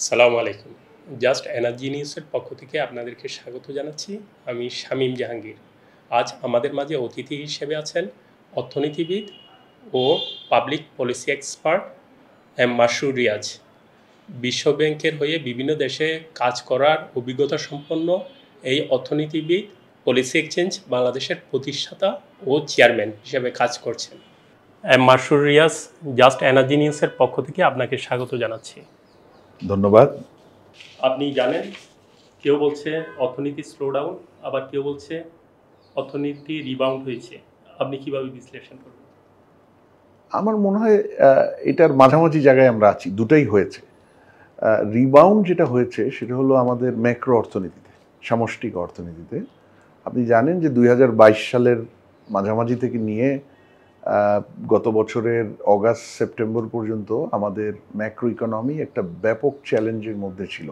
আসসালামু আলাইকুম। Just energy নিউজের পক্ষ থেকে আপনাদেরকে স্বাগত জানাচ্ছি। আমি শামীম জাহাঙ্গীর। আজ আমাদের মাঝে অতিথি হিসেবে আছেন অর্থনীতিবিদ ও public policy expert Masrur Riaz. বিশ্ব ব্যাংকের হয়ে বিভিন্ন দেশে কাজ করার অভিজ্ঞতা সম্পন্ন এই অর্থনীতিবিদ পলিসি এক্সচেঞ্জ বাংলাদেশের প্রতিষ্ঠাতা ও চেয়ারম্যান হিসেবে কাজ করছেন। মাসরুর রিয়াজ, জাস্ট এনার্জি নিউজের পক্ষ থেকে আপনাকে স্বাগত জানাচ্ছি। ধন্যবাদ। আপনি জানেন, কেউ বলছে অর্থনীতি স্লোডাউন, আবার কেউ বলছে অর্থনীতি রিবাউন্ড হয়েছে। আপনি কিভাবে বিশ্লেষণ করবেন? আমার মনে হয় এটার মাঝামাঝি জায়গায় আমরা আছি, দুটাই হয়েছে। রিবাউন্ড যেটা হয়েছে সেটা হলো আমাদের ম্যাক্রো অর্থনীতিতে, সামষ্টিক অর্থনীতিতে। আপনি জানেন যে 2022 সালের মাঝামাঝি থেকে নিয়ে গত বছরের অগাস্ট সেপ্টেম্বর পর্যন্ত আমাদের ম্যাক্রো ইকোনমি একটা ব্যাপক চ্যালেঞ্জের মধ্যে ছিল।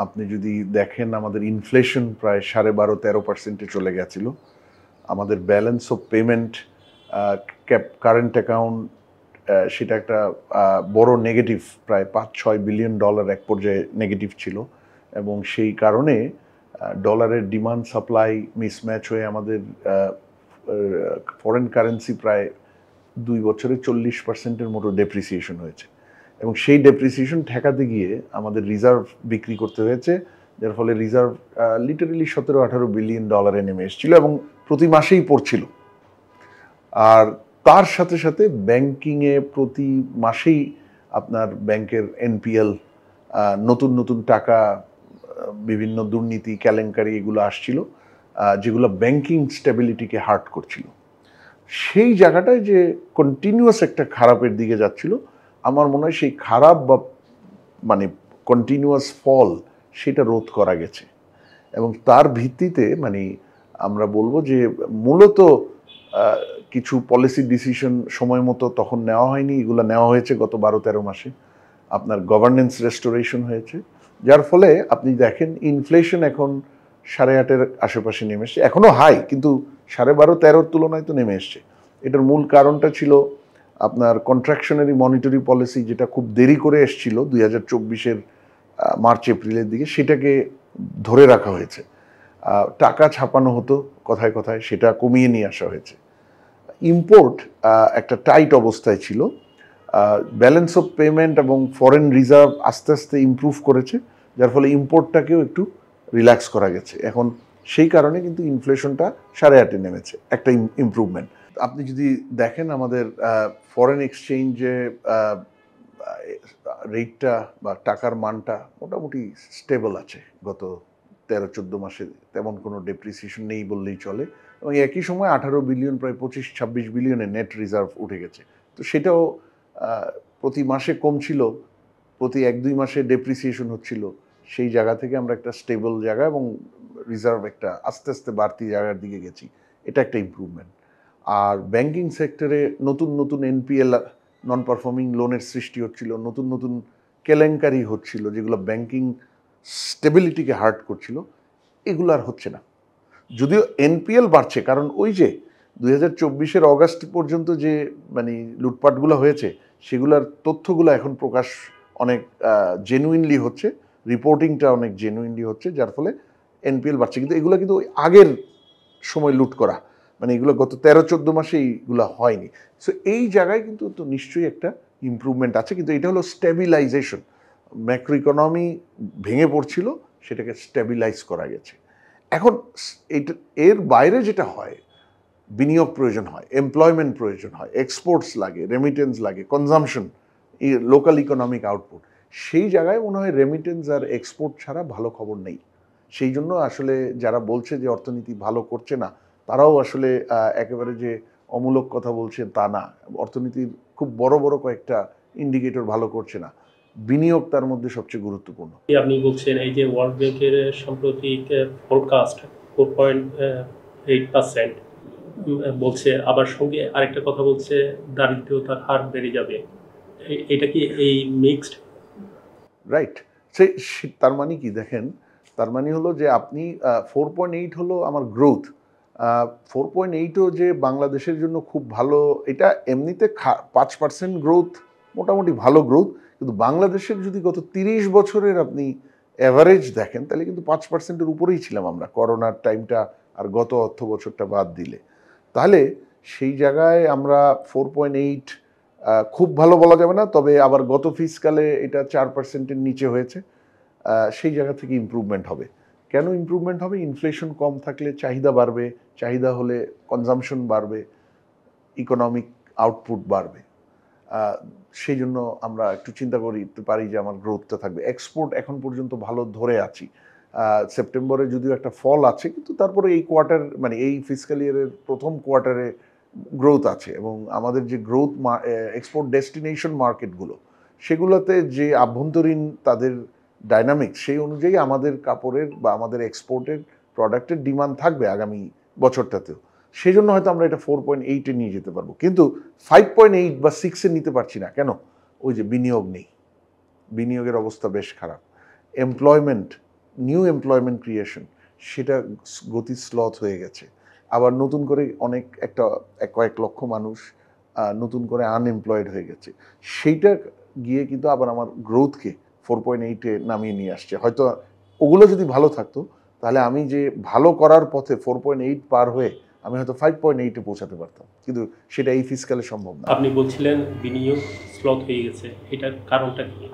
আপনি যদি দেখেন, আমাদের ইনফ্লেশন প্রায় 12.5-13% চলে গেছিল। আমাদের balance of payment, current account, সেটা একটা বড় নেগেটিভ, প্রায় $5-6 বিলিয়ন এক পর্যায়ে নেগেটিভ ছিল। এবং সেই কারণে ডলারের ডিমান্ড সাপ্লাই মিসম্যাচ হয়ে আমাদের ফরেন কারেন্সি প্রায় 2 বছরে 40%-এর মতো ডেপ্রিসিয়েশন হয়েছে। এবং সেই ডেপ্রিসিয়েশন ঠেকাতে গিয়ে আমাদের রিজার্ভ বিক্রি করতে হয়েছে, যার ফলে রিজার্ভ লিটারেলি $17-18 বিলিয়ন নেমে এসেছিল এবং প্রতি মাসেই পড়ছিল। আর তার সাথে সাথে ব্যাংকিংয়ে প্রতি মাসেই আপনার ব্যাংকের এনপিএল, নতুন নতুন টাকা, বিভিন্ন দুর্নীতি কেলেঙ্কারি এগুলো আসছিল, যেগুলো ব্যাংকিং স্টেবিলিটিকে হার্ট করছিল। সেই জায়গাটায় যে কন্টিনিউয়াস একটা খারাপের দিকে যাচ্ছিল, আমার মনে হয় সেই খারাপ বা মানে কন্টিনিউয়াস ফল সেটা রোধ করা গেছে। এবং তার ভিত্তিতে আমরা বলবো যে মূলত কিছু পলিসি ডিসিশন সময় মতো তখন নেওয়া হয়নি, এগুলো নেওয়া হয়েছে গত 12-13 মাসে। আপনার গভর্নেন্স রেস্টোরেশন হয়েছে, যার ফলে আপনি দেখেন ইনফ্লেশন এখন 8.5-এর আশেপাশে নেমে এসছে। এখনও হাই, কিন্তু 12.5-13-র তুলনায় তো নেমে এসছে। এটার মূল কারণটা ছিল আপনার কন্ট্রাকশনারি মনিটারি পলিসি, যেটা খুব দেরি করে এসছিল 2024-এর মার্চ এপ্রিলের দিকে, সেটাকে ধরে রাখা হয়েছে। টাকা ছাপানো হতো কথায় কথায়, সেটা কমিয়ে নিয়ে আসা হয়েছে। ইম্পোর্ট একটা টাইট অবস্থায় ছিল, ব্যালেন্স অফ পেমেন্ট এবং ফরেন রিজার্ভ আস্তে আস্তে ইমপ্রুভ করেছে, যার ফলে ইম্পোর্টটাকেও একটু রিল্যাক্স করা গেছে। এখন সেই কারণে কিন্তু ইনফ্লেশনটা 8.5-এ নেমেছে, একটা ইমপ্রুভমেন্ট। আপনি যদি দেখেন আমাদের ফরেন এক্সচেঞ্জে রেটটা বা টাকার মানটা মোটামুটি স্টেবল আছে। গত 13-14 মাসে তেমন কোনো ডেপ্রিসিয়েশন নেই বললেই চলে। এবং একই সময় 18 বিলিয়ন, প্রায় 25-26 বিলিয়নের নেট রিজার্ভ উঠে গেছে। তো সেটাও প্রতি মাসে কমছিল, প্রতি 1-2 মাসে ডেপ্রিসিয়েশন হচ্ছিল। সেই জায়গা থেকে আমরা একটা স্টেবল জায়গা এবং রিজার্ভ একটা আস্তে আস্তে বাড়তি জায়গার দিকে গেছি। এটা একটা ইমপ্রুভমেন্ট। আর ব্যাংকিং সেক্টরে নতুন নতুন এনপিএল, নন পারফর্মিং লোনের সৃষ্টি হচ্ছিল, নতুন নতুন কেলেঙ্কারি হচ্ছিল, যেগুলো ব্যাংকিং স্টেবিলিটিকে হার্ট করছিল, এগুলো আর হচ্ছে না। যদিও এনপিএল বাড়ছে, কারণ ওই যে 2024-এর অগাস্ট পর্যন্ত যে লুটপাটগুলো হয়েছে, সেগুলোর তথ্যগুলো এখন প্রকাশ অনেক জেনুইনলি হচ্ছে, রিপোর্টিংটা অনেক জেনুইনলি হচ্ছে, যার ফলে এনপিএল বাড়ছে। কিন্তু এগুলো কিন্তু ওই আগের সময় লুট করা, এগুলো গত 13-14 মাসে এইগুলো হয়নি। সো এই জায়গায় কিন্তু তো নিশ্চয়ই একটা ইমপ্রুভমেন্ট আছে, কিন্তু এটা হলো স্টেবিলাইজেশন। ম্যাক্রো ইকোনমি ভেঙে পড়ছিল, সেটাকে স্টেবিলাইজ করা গেছে। এখন এটা এর বাইরে যেটা হয়, বিনিয়োগ প্রয়োজন হয়, এমপ্লয়মেন্ট প্রয়োজন হয়, এক্সপোর্টস লাগে, রেমিটেন্স লাগে, কনজামশন, লোকাল ইকোনমিক আউটপুট। সেই জায়গায় মনে হয় রেমিটেন্স আর এক্সপোর্ট ছাড়া ভালো খবর নেই। সেই জন্য আসলে যারা বলছে যে অর্থনীতি ভালো করছে না, তারাও আসলে একেবারে যে অমূলক কথা বলছে তা না। অর্থনীতির খুব বড় বড় কয়েকটা ইন্ডিকেটর ভালো করছে না, বিনিয়োগ তার মধ্যে সবচেয়ে গুরুত্বপূর্ণ। আপনি বলছেন এই যে ওয়ার্ল্ড ব্যাংকের সাম্প্রতিক ফোরকাস্ট 4.8% বলছে, আবার সঙ্গে আরেকটা কথা বলছে দারিদ্রতার হার বেড়ে যাবে। এটা কি এই মিক্সড? রাইট। তার মানে কি দেখেন, তার মানে হলো যে আপনি 4.8 হলো আমার গ্রোথ। 4.8ও যে বাংলাদেশের জন্য খুব ভালো, এটা এমনিতে 5% গ্রোথ মোটামুটি ভালো গ্রোথ। কিন্তু বাংলাদেশের যদি গত 30 বছরের আপনি অ্যাভারেজ দেখেন তাহলে কিন্তু 5%-এর উপরেই ছিলাম আমরা, করোনার টাইমটা আর গত অর্থ বছরটা বাদ দিলে। তাহলে সেই জায়গায় আমরা 4.8, খুব ভালো বলা যাবে না, তবে আবার গত ফিসকালে এটা 4%-এর নিচে হয়েছে। সেই জায়গা থেকে ইমপ্রুভমেন্ট হবে। কেন ইমপ্রুভমেন্ট হবে? ইনফ্লেশন কম থাকলে চাহিদা বাড়বে, চাহিদা হলে কনজাম্পশন বাড়বে, ইকোনমিক আউটপুট বাড়বে। সেই জন্য আমরা একটু চিন্তা করতে পারি যে আমার গ্রোথটা থাকবে। এক্সপোর্ট এখন পর্যন্ত ভালো ধরে আছি। সেপ্টেম্বরে যদিও একটা ফল আছে, কিন্তু তারপরে এই কোয়ার্টার মানে এই ফিসক্যাল ইয়ারের প্রথম কোয়ার্টারে গ্রোথ আছে, এবং আমাদের যে গ্রোথ এক্সপোর্ট ডেস্টিনেশন মার্কেটগুলো, সেগুলোতে যে আভ্যন্তরীণ তাদের ডাইনামিক্স, সেই অনুযায়ী আমাদের কাপড়ের বা আমাদের এক্সপোর্টের প্রোডাক্টের ডিমান্ড থাকবে আগামী বছরটাতেও। সেই জন্য হয়তো আমরা এটা 4.8-এ নিয়ে যেতে পারবো, কিন্তু 5.8 বা 6-এ নিতে পারছি না। কেন? ওই যে বিনিয়োগ নেই, বিনিয়োগের অবস্থা বেশ খারাপ। এমপ্লয়মেন্ট, নিউ এমপ্লয়মেন্ট ক্রিয়েশন, সেটা গতি স্লথ হয়ে গেছে। আবার নতুন করে কয়েক লক্ষ মানুষ নতুন করে আনএমপ্লয়েড হয়ে গেছে। সেইটা গিয়ে কিন্তু আবার আমার গ্রোথকে 4.8-এ নামিয়ে নিয়ে আসছে। হয়তো ওগুলো যদি ভালো থাকতো, তাহলে আমি যে ভালো করার পথে 4.8 পার হয়ে আমি হয়তো 5.8-এ পৌঁছাতে পারতাম, কিন্তু সেটা এই ফিসকালে সম্ভব না। আপনি বলছিলেন বিনিয়োগ স্লথ হয়ে গেছে, এটার কারণটা কি?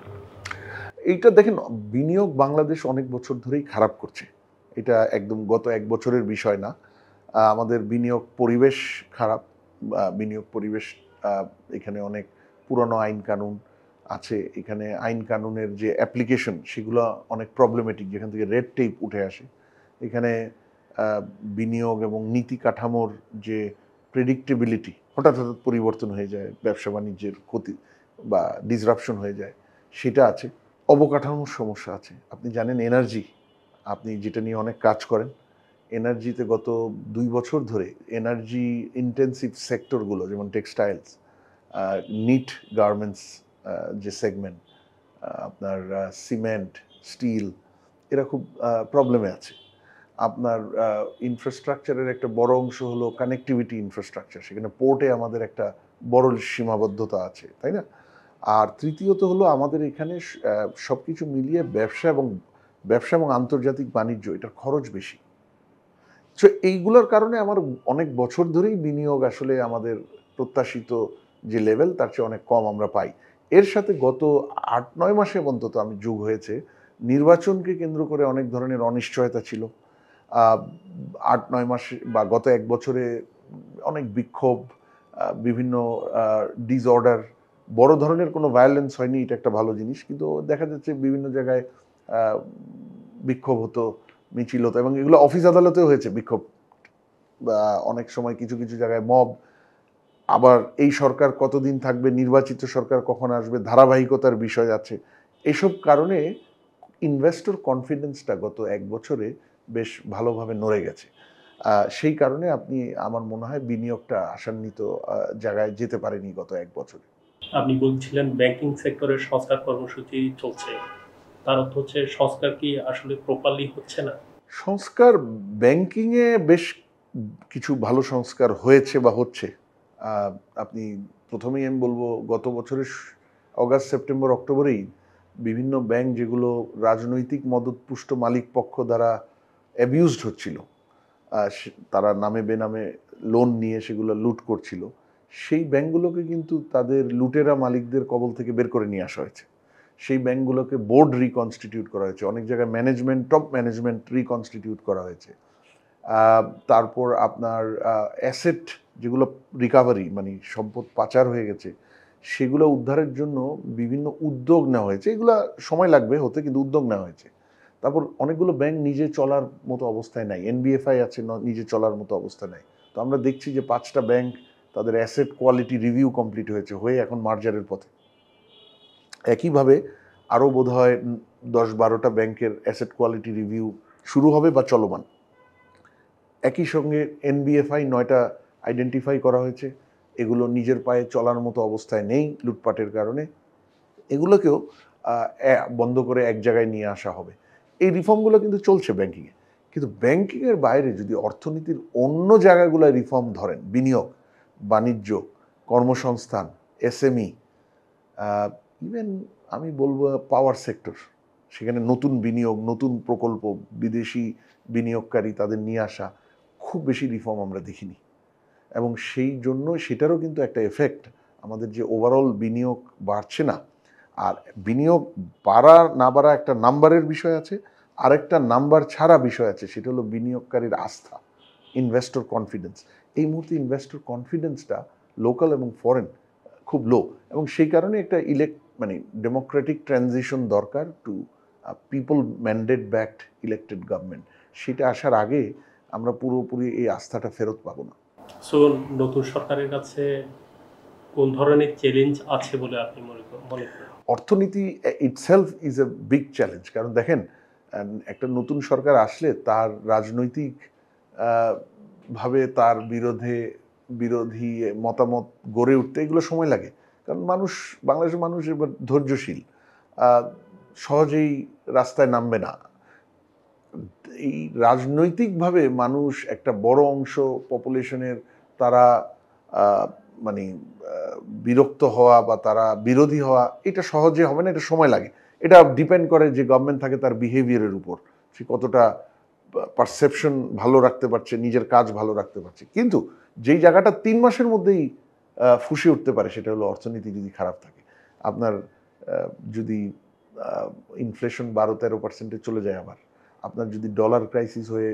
এইটা দেখেন, বিনিয়োগ বাংলাদেশ অনেক বছর ধরেই খারাপ করছে। এটা একদম গত 1 বছরের বিষয় না। আমাদের বিনিয়োগ পরিবেশ খারাপ। বিনিয়োগ পরিবেশ, এখানে অনেক পুরনো আইন কানুন আছে। এখানে আইন কানুনের যে অ্যাপ্লিকেশন, সেগুলো অনেক প্রবলেমেটিক, যেখান থেকে রেড টেপ উঠে আসে। এখানে বিনিয়োগ এবং নীতি কাঠামোর যে প্রেডিক্টেবিলিটি, হঠাৎ হঠাৎ পরিবর্তন হয়ে যায়, ব্যবসা বাণিজ্যের ক্ষতি বা ডিসরাপশন হয়ে যায়, সেটা আছে। অবকাঠামোর সমস্যা আছে। আপনি জানেন এনার্জি, আপনি যেটা নিয়ে অনেক কাজ করেন, এনার্জিতে গত 2 বছর ধরে এনার্জি ইন্টেন্সিভ সেক্টরগুলো, যেমন টেক্সটাইলস, নিট গার্মেন্টস, যে সেগমেন্ট, আপনার সিমেন্ট, স্টিল, এরা খুব প্রবলেমে আছে। আপনার ইনফ্রাস্ট্রাকচারের একটা বড় অংশ হলো কানেক্টিভিটি ইনফ্রাস্ট্রাকচার, সেখানে পোর্টে আমাদের একটা বড় সীমাবদ্ধতা আছে, তাই না? আর তৃতীয়ত হলো আমাদের এখানে সব কিছু মিলিয়ে ব্যবসা এবং আন্তর্জাতিক বাণিজ্য, এটার খরচ বেশি। সো এইগুলোর কারণে আমার অনেক বছর ধরেই বিনিয়োগ আসলে আমাদের প্রত্যাশিত যে লেভেল, তার চেয়ে অনেক কম আমরা পাই। এর সাথে গত 8-9 মাসে অন্তত আমি যোগ হয়েছে, নির্বাচনকে কেন্দ্র করে অনেক ধরনের অনিশ্চয়তা ছিল। 8-9 মাসে বা গত 1 বছরে অনেক বিক্ষোভ, বিভিন্ন ডিসঅর্ডার, বড় ধরনের কোনো ভায়োলেন্স হয়নি, এটা একটা ভালো জিনিস, কিন্তু দেখা যাচ্ছে বিভিন্ন জায়গায় বিক্ষোভ হতো, মিছিল হতো, এবং এগুলো অফিস আদালতেও হয়েছে বিক্ষোভ, বা অনেক সময় কিছু কিছু জায়গায় মব। আবার এই সরকার কতদিন থাকবে, নির্বাচিত সরকার কখন আসবে, ধারাবাহিকতার বিষয় আছে। এসব কারণে ইনভেস্টর কনফিডেন্সটা গত 1 বছরে বেশ ভালোভাবে নড়ে গেছে। সেই কারণে আপনি, আমার মনে হয় বিনিয়োগটা আশান্বিত জায়গায় যেতে পারেনি গত 1 বছরে। আপনি বলছিলেন ব্যাংকিং সেক্টরের সংস্কার কর্মসূচি চলছে, তার অর্থ হচ্ছে সংস্কার কি আসলে প্রপারলি হচ্ছে না? সংস্কার, ব্যাংকিংয়ে বেশ কিছু ভালো সংস্কার হয়েছে বা হচ্ছে। আপনি প্রথমেই আমি বলবো, গত বছরের অগাস্ট, সেপ্টেম্বর, অক্টোবরেই বিভিন্ন ব্যাংক যেগুলো রাজনৈতিক মদতপুষ্ট মালিক পক্ষ দ্বারা অ্যাবিউজড হচ্ছিল, তারা নামে বেনামে লোন নিয়ে সেগুলো লুট করছিল, সেই ব্যাংকগুলোকে কিন্তু তাদের লুটেরা মালিকদের কবল থেকে বের করে নিয়ে আসা হয়েছে। সেই ব্যাংকগুলোকে বোর্ড রিকনস্টিটিউট করা হয়েছে, অনেক জায়গায় ম্যানেজমেন্ট, টপ ম্যানেজমেন্ট রিকনস্টিটিউট করা হয়েছে। তারপর আপনার অ্যাসেট যেগুলো রিকাভারি, মানে সম্পদ পাচার হয়ে গেছে, সেগুলো উদ্ধারের জন্য বিভিন্ন উদ্যোগ নেওয়া হয়েছে। এগুলো সময় লাগবে হতে, কিন্তু উদ্যোগ নেওয়া হয়েছে। তারপর অনেকগুলো ব্যাংক নিজে চলার মতো অবস্থায় নাই, এনবিএফআই আছে, নিজে চলার মতো অবস্থা নাই। তো আমরা দেখছি যে 5টা ব্যাংক তাদের অ্যাসেট কোয়ালিটি রিভিউ কমপ্লিট হয়ে এখন মার্জারের পথে। একইভাবে আরও বোধহয় 10-12টা ব্যাংকের অ্যাসেট কোয়ালিটি রিভিউ শুরু হবে বা চলমান। একই সঙ্গে এনবিএফআই 9টা আইডেন্টিফাই করা হয়েছে, এগুলো নিজের পায়ে চলার মতো অবস্থায় নেই লুটপাটের কারণে। এগুলোকেও বন্ধ করে এক জায়গায় নিয়ে আসা হবে। এই রিফর্মগুলো কিন্তু চলছে ব্যাংকিংয়ে। কিন্তু ব্যাংকিংয়ের বাইরে যদি অর্থনীতির অন্য জায়গাগুলোয় রিফর্ম ধরেন, বিনিয়োগ, বাণিজ্য, কর্মসংস্থান, এসএমই, ইভেন আমি বলবো পাওয়ার সেক্টর, সেখানে নতুন বিনিয়োগ, নতুন প্রকল্প, বিদেশি বিনিয়োগকারী তাদের নিয়ে আসা, খুব বেশি রিফর্ম আমরা দেখিনি। এবং সেই জন্য সেটারও কিন্তু একটা এফেক্ট, আমাদের যে ওভারঅল বিনিয়োগ বাড়ছে না। আর বিনিয়োগ বাড়া না বাড়া একটা নাম্বারের বিষয় আছে, আরেকটা নাম্বার ছাড়া বিষয় আছে, সেটা হলো বিনিয়োগকারীর আস্থা, ইনভেস্টর কনফিডেন্স। এই মুহূর্তে ইনভেস্টর কনফিডেন্সটা লোকাল এবং ফরেন খুব লো, এবং সেই কারণে একটা মানে ডেমোক্রেটিক ট্রানজিশন দরকার to people mandate backed elected government. সেটা আসার আগে আমরা পুরোপুরি এই আস্থাটা ফেরত পাবো না। সো নতুন সরকারের কাছে কোন ধরনের চ্যালেঞ্জ আছে বলে আপনি মনে করেন? অর্থনীতি itself is a big challenge. কারণ দেখেন, একটা নতুন সরকার আসলে তার রাজনৈতিক ভাবে তার বিরোধী মতামত গড়ে উঠতে এগুলো সময় লাগে। কারণ বাংলাদেশের মানুষ এবার ধৈর্যশীল, সহজেই রাস্তায় নামবে না। এই রাজনৈতিকভাবে মানুষ একটা বড় অংশ পপুলেশনের তারা মানে বিরক্ত হওয়া বা তারা বিরোধী হওয়া, এটা সহজে হবে না, এটা সময় লাগে। এটা ডিপেন্ড করে যে গভর্নমেন্ট থাকে তার বিহেভিয়ারের উপর, সে কতটা পারসেপশন ভালো রাখতে পারছে, নিজের কাজ ভালো রাখতে পারছে। কিন্তু যেই জায়গাটা 3 মাসের মধ্যেই ফুঁসে উঠতে পারে, সেটা হলো অর্থনীতি যদি খারাপ থাকে। আপনার যদি ইনফ্লেশন 12-13% চলে যায়, আবার আপনার যদি ডলার ক্রাইসিস হয়ে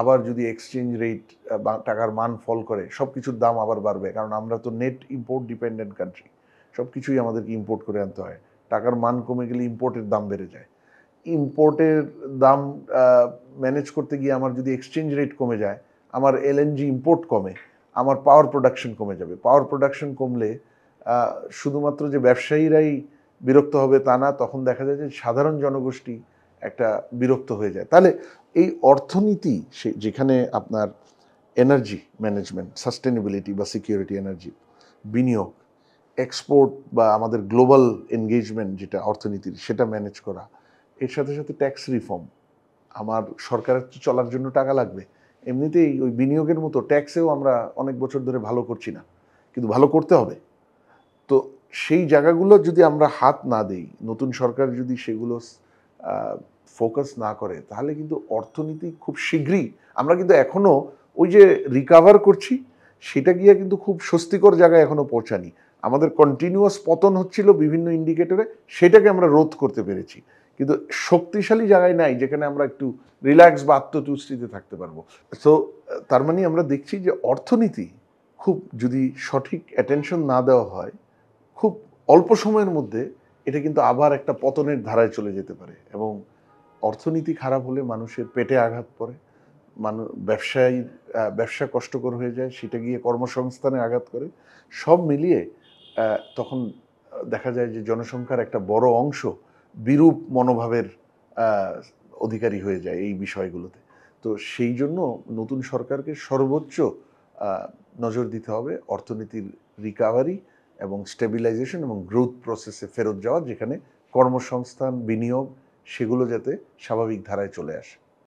আবার যদি এক্সচেঞ্জ রেট বা টাকার মান ফল করে, সব কিছুর দাম আবার বাড়বে। কারণ আমরা তো নেট ইম্পোর্ট ডিপেন্ডেন্ট কান্ট্রি, সব কিছুই আমাদেরকে ইম্পোর্ট করে আনতে হয়। টাকার মান কমে গেলে ইম্পোর্টের দাম বেড়ে যায়। ইম্পোর্টের দাম ম্যানেজ করতে গিয়ে আমার যদি এক্সচেঞ্জ রেট কমে যায়, আমার এলএনজি ইম্পোর্ট কমে, আমার পাওয়ার প্রোডাকশন কমে যাবে। পাওয়ার প্রোডাকশন কমলে শুধুমাত্র যে ব্যবসায়ীরাই বিরক্ত হবে তা না, তখন দেখা যায় যে সাধারণ জনগোষ্ঠী একটা বিরক্ত হয়ে যায়। তাহলে এই অর্থনীতি, যেখানে আপনার এনার্জি ম্যানেজমেন্ট, সাস্টেনেবিলিটি বা সিকিউরিটি, এনার্জি, বিনিয়োগ, এক্সপোর্ট বা আমাদের গ্লোবাল এনগেজমেন্ট যেটা অর্থনীতির, সেটা ম্যানেজ করা, এর সাথে সাথে ট্যাক্স রিফর্ম। আমার সরকারের চলার জন্য টাকা লাগবে, এমনিতেই ওই বিনিয়োগের মতো ট্যাক্সেও আমরা অনেক বছর ধরে ভালো করছি না, কিন্তু ভালো করতে হবে। তো সেই জায়গাগুলো যদি আমরা হাত না দেই, নতুন সরকার যদি সেগুলো ফোকাস না করে, তাহলে কিন্তু অর্থনীতি খুব শীঘ্রই, আমরা কিন্তু এখনো ওই যে রিকাভার করছি, সেটা গিয়ে কিন্তু খুব স্বস্তিকর জায়গায় এখনো পৌঁছানি। আমাদের কন্টিনিউয়াস পতন হচ্ছিল বিভিন্ন ইন্ডিকেটরে, সেটাকে আমরা রোধ করতে পেরেছি, কিন্তু শক্তিশালী জায়গায় নাই যেখানে আমরা একটু রিল্যাক্স বা আত্মতুষ্টিতে থাকতে পারবো। সো তার মানে আমরা দেখছি যে অর্থনীতি খুব যদি সঠিক অ্যাটেনশন না দেওয়া হয়, খুব অল্প সময়ের মধ্যে এটা কিন্তু আবার একটা পতনের ধারায় চলে যেতে পারে। এবং অর্থনীতি খারাপ হলে মানুষের পেটে আঘাত পড়ে, ব্যবসা কষ্টকর হয়ে যায়, সেটা গিয়ে কর্মসংস্থানে আঘাত করে। সব মিলিয়ে তখন দেখা যায় যে জনসংখ্যার একটা বড় অংশ বিরূপ মনোভাবের অধিকারী হয়ে যায় এই বিষয়গুলোতে। তো সেই জন্য নতুন সরকারকে সর্বোচ্চ নজর দিতে হবে অর্থনীতির রিকাভারি এবং স্টেবিলাইজেশন এবং গ্রোথ প্রসেসে ফেরত যাওয়া, যেখানে কর্মসংস্থান, বিনিয়োগ, সেগুলো যাতে স্বাভাবিক ধারায় চলে আসে।